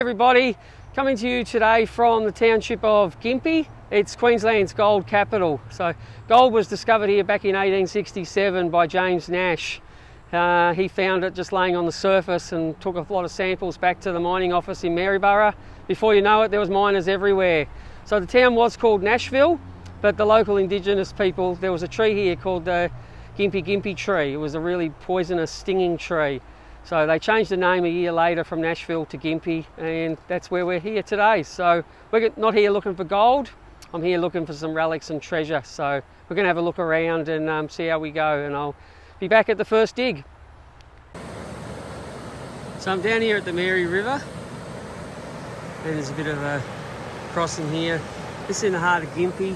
Everybody, coming to you today from the township of Gympie. It's Queensland's gold capital. So gold was discovered here back in 1867 by James Nash. He found it just laying on the surface and took a lot of samples back to the mining office in Maryborough. Before you know it, there was miners everywhere. So the town was called Nashville, but the local indigenous people, there was a tree here called the Gympie tree. It was a really poisonous, stinging tree. So they changed the name a year later from Nashville to Gympie, and that's where we're here today. So we're not here looking for gold. I'm here looking for some relics and treasure. So we're going to have a look around and see how we go, and I'll be back at the first dig. So I'm down here at the Mary River, and there's a bit of a crossing here. This is in the heart of Gympie.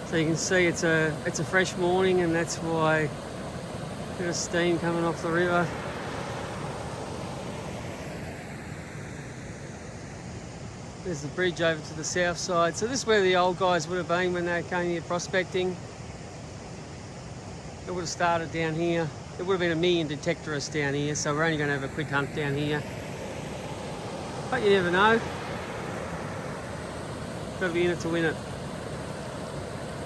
So you can see it's a fresh morning, and that's why a bit of steam coming off the river. There's the bridge over to the south side. So this is where the old guys would have been when they came here prospecting. It would have started down here. There would have been a million detectorists down here, so we're only going to have a quick hunt down here. But you never know. Got to be in it to win it.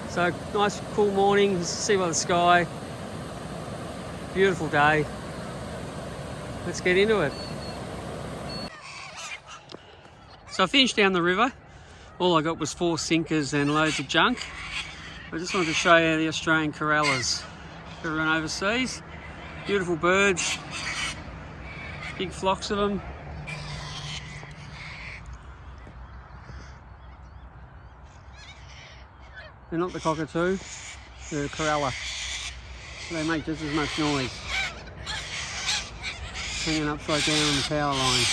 So nice cool morning, you can see by the sky. Beautiful day. Let's get into it. So I finished down the river. All I got was 4 sinkers and loads of junk. I just wanted to show you the Australian corallas. Everyone overseas. Beautiful birds. Big flocks of them. They're not the cockatoo, they're the coralla. So they make just as much noise. Hanging upside down on the power line.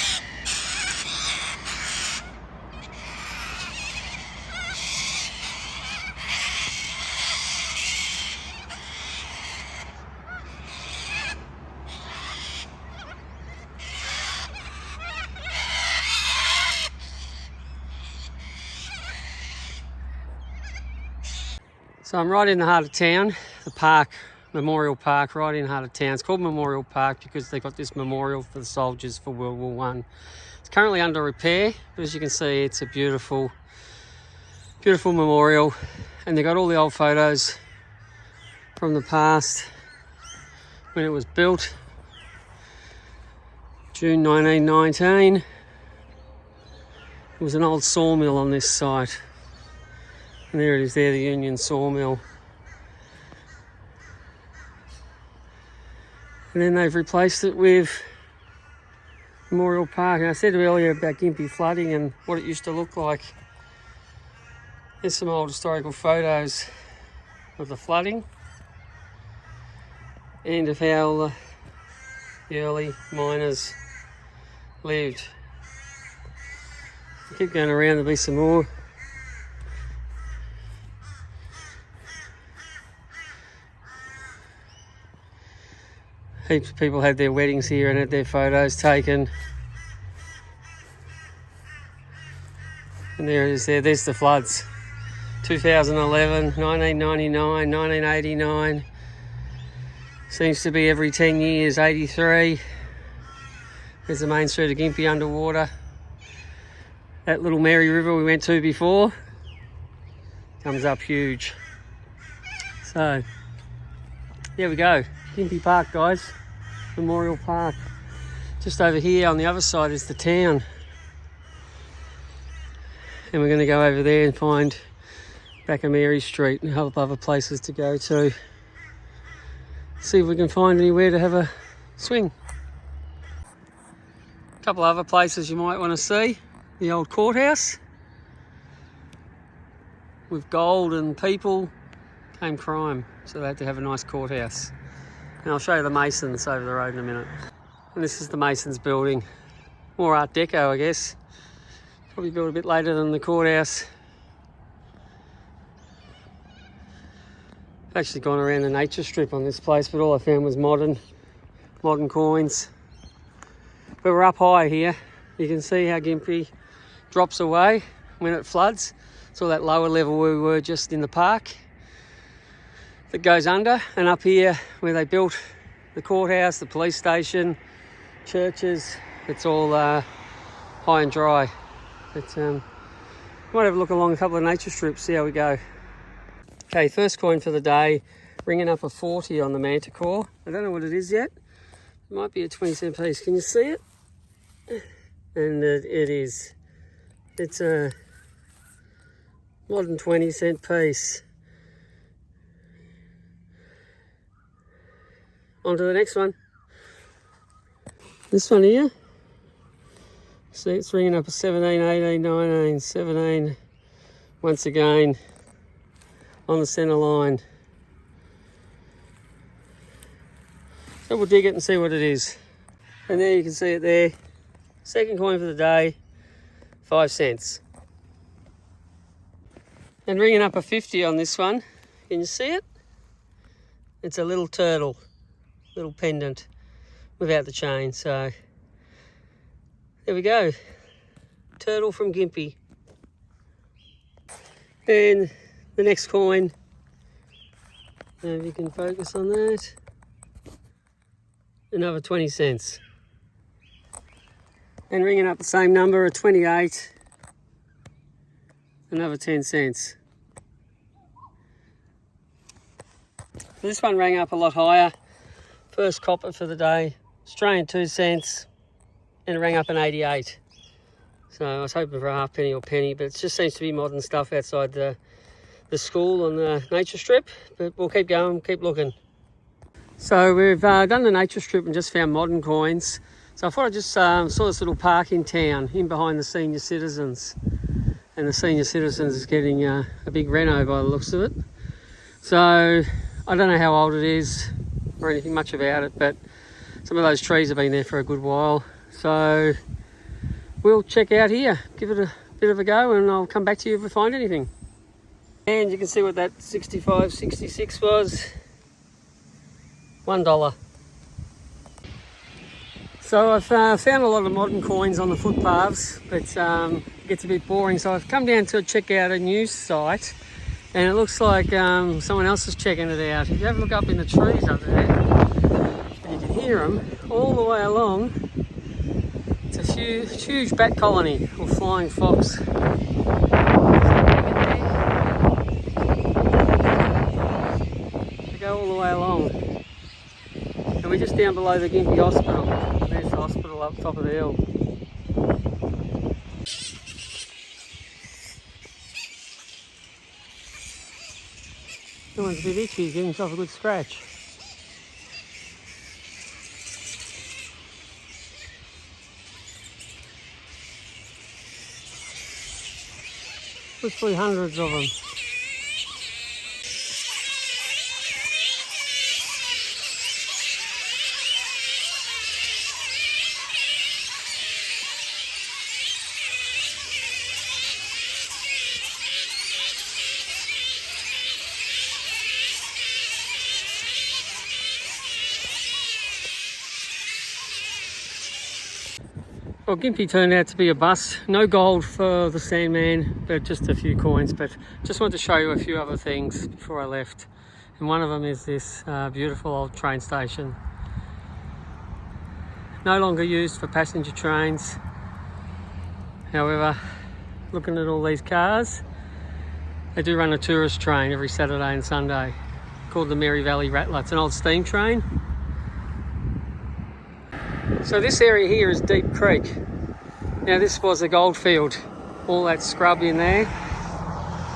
So I'm right in the heart of town, the park, Memorial Park, right in the heart of town. It's called Memorial Park because they got this memorial for the soldiers for World War I. It's currently under repair, but as you can see, it's a beautiful, beautiful memorial. And they got all the old photos from the past when it was built, June 1919. It was an old sawmill on this site. And there it is there, the Union Sawmill. And then they've replaced it with Memorial Park. And I said earlier about Gympie flooding and what it used to look like. There's some old historical photos of the flooding and of how the early miners lived. I keep going around, there'll be some more. Heaps of people had their weddings here and had their photos taken. And there it is there, there's the floods. 2011, 1999, 1989. Seems to be every 10 years, 83. There's the main street of Gympie underwater. That little Mary River we went to before comes up huge. So, there we go. Gympie Park, guys. Memorial Park. Just over here on the other side is the town. And we're going to go over there and find back of Mary Street and have other places to go to. See if we can find anywhere to have a swing. A couple other places you might want to see. The old courthouse. With gold and people came crime. So they had to have a nice courthouse. And I'll show you the Masons over the road in a minute. And this is the Masons building. More Art Deco, I guess. Probably built a bit later than the courthouse. I've actually gone around the nature strip on this place, but all I found was modern coins. But we're up high here. You can see how Gympie drops away when it floods. It's all that lower level where we were just in the park that goes under, and up here where they built the courthouse, the police station, churches, it's all high and dry. But might have a look along a couple of nature strips, see how we go. Okay, first coin for the day, ringing up a 40 on the manticore. I don't know what it is yet. It might be a 20-cent piece. Can you see it? And it is. It's a modern 20-cent piece. On to the next one. This one here. See, it's ringing up a 17, 18, 19, 17. Once again, on the centre line. So we'll dig it and see what it is. And there you can see it there. Second coin for the day, 5 cents. And ringing up a 50 on this one. Can you see it? It's a little turtle, little pendant without the chain. So there we go. Turtle from Gympie. And the next coin, if you can focus on that, another 20 cents. And ringing up the same number, a 28, another 10 cents. This one rang up a lot higher. First copper for the day, Australian 2 cents, and it rang up an 88. So I was hoping for a half penny or penny, but it just seems to be modern stuff outside the school on the nature strip. But we'll keep going, keep looking. So we've done the nature strip and just found modern coins. So I thought I just saw this little park in town, in behind the senior citizens. And the senior citizens is getting a big reno by the looks of it. So I don't know how old it is or anything much about it, but some of those trees have been there for a good while. So we'll check out here, give it a bit of a go, and I'll come back to you if we find anything. And you can see what that 65, 66 was. $1. So I've found a lot of modern coins on the footpaths, but it gets a bit boring. So I've come down to check out a news site, and it looks like someone else is checking it out. If you have a look up in the trees up there, and you can hear them all the way along. It's a huge bat colony, or flying fox. They go all the way along. And we're just down below the Gympie Hospital. There's the hospital up top of the hill. That one's a bit itchy, he's giving himself a good scratch. Literally hundreds of them. Well, Gympie turned out to be a bust. No gold for the Sandman, but just a few coins. But just wanted to show you a few other things before I left. And one of them is this beautiful old train station. No longer used for passenger trains. However, looking at all these cars, they do run a tourist train every Saturday and Sunday called the Mary Valley Rattler. It's an old steam train. So this area here is Deep Creek. Now this was a gold field, all that scrub in there,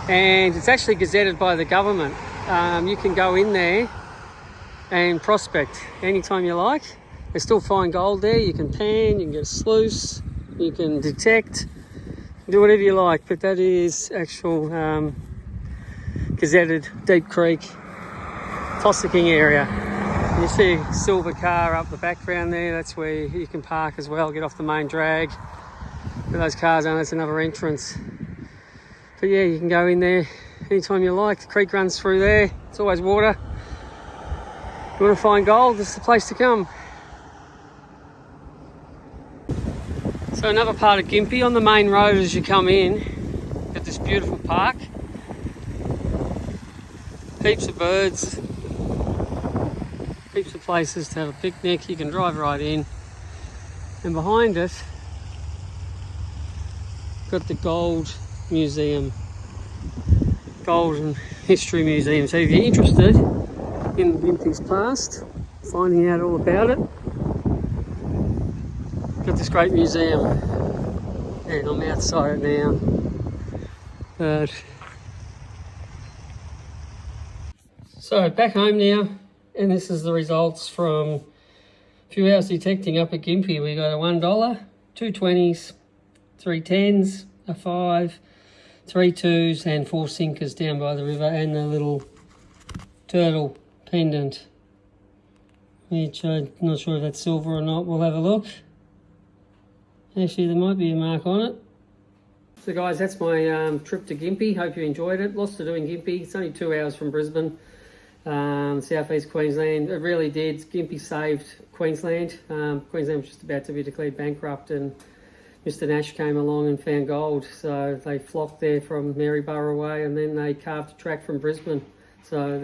and it's actually gazetted by the government. You can go in there and prospect anytime you like. They still find gold there. You can pan, you can get a sluice, you can detect, do whatever you like, but that is actual gazetted Deep Creek fossicking area. You see a silver car up the background there, that's where you can park as well, get off the main drag. With those cars on, that's another entrance. But yeah, you can go in there anytime you like. The creek runs through there, it's always water. If you want to find gold, this is the place to come. So another part of Gympie, on the main road as you come in, got this beautiful park. Heaps of birds. Heaps of places to have a picnic. You can drive right in, and behind it got the Gold Museum, Gold and History Museum. So if you're interested in Gympie's past, finding out all about it, got this great museum, and I'm outside it now. But so back home now, and this is the results from a few hours detecting up at Gympie. We got a $1, 2 20s, 3 10s, a 5, 3 2s, and 4 sinkers down by the river, and a little turtle pendant, which I'm not sure if that's silver or not. We'll have a look. Actually, there might be a mark on it. So guys, that's my trip to Gympie. Hope you enjoyed it. Lots to do in Gympie. It's only 2 hours from Brisbane, southeast Queensland. It really did. Gympie saved Queensland. Queensland was just about to be declared bankrupt, and Mr. Nash came along and found gold. So they flocked there from Maryborough way, and then they carved a track from Brisbane. So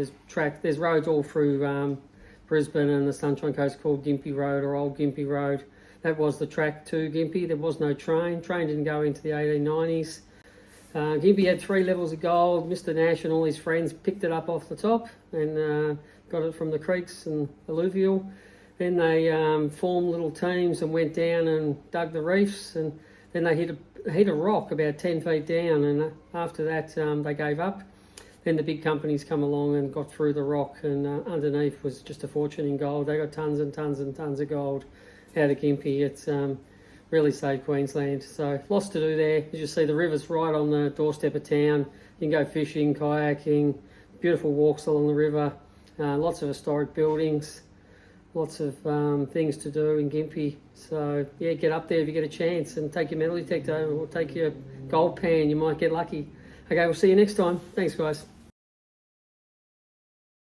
there's roads all through Brisbane and the Sunshine Coast called Gympie Road or Old Gympie Road. That was the track to Gympie. There was no train. Train didn't go into the 1890s. Gympie had 3 levels of gold. Mr. Nash and all his friends picked it up off the top and got it from the creeks and alluvial. Then they formed little teams and went down and dug the reefs, and then they hit a rock about 10 feet down, and after that they gave up. Then the big companies come along and got through the rock, and underneath was just a fortune in gold. They got tons and tons and tons of gold out of Gympie. It's really saved Queensland. So lots to do there. As you see, the river's right on the doorstep of town. You can go fishing, kayaking, beautiful walks along the river, lots of historic buildings, lots of things to do in Gympie. So yeah, get up there if you get a chance, and take your metal detector or take your gold pan. You might get lucky. Okay, we'll see you next time. Thanks guys.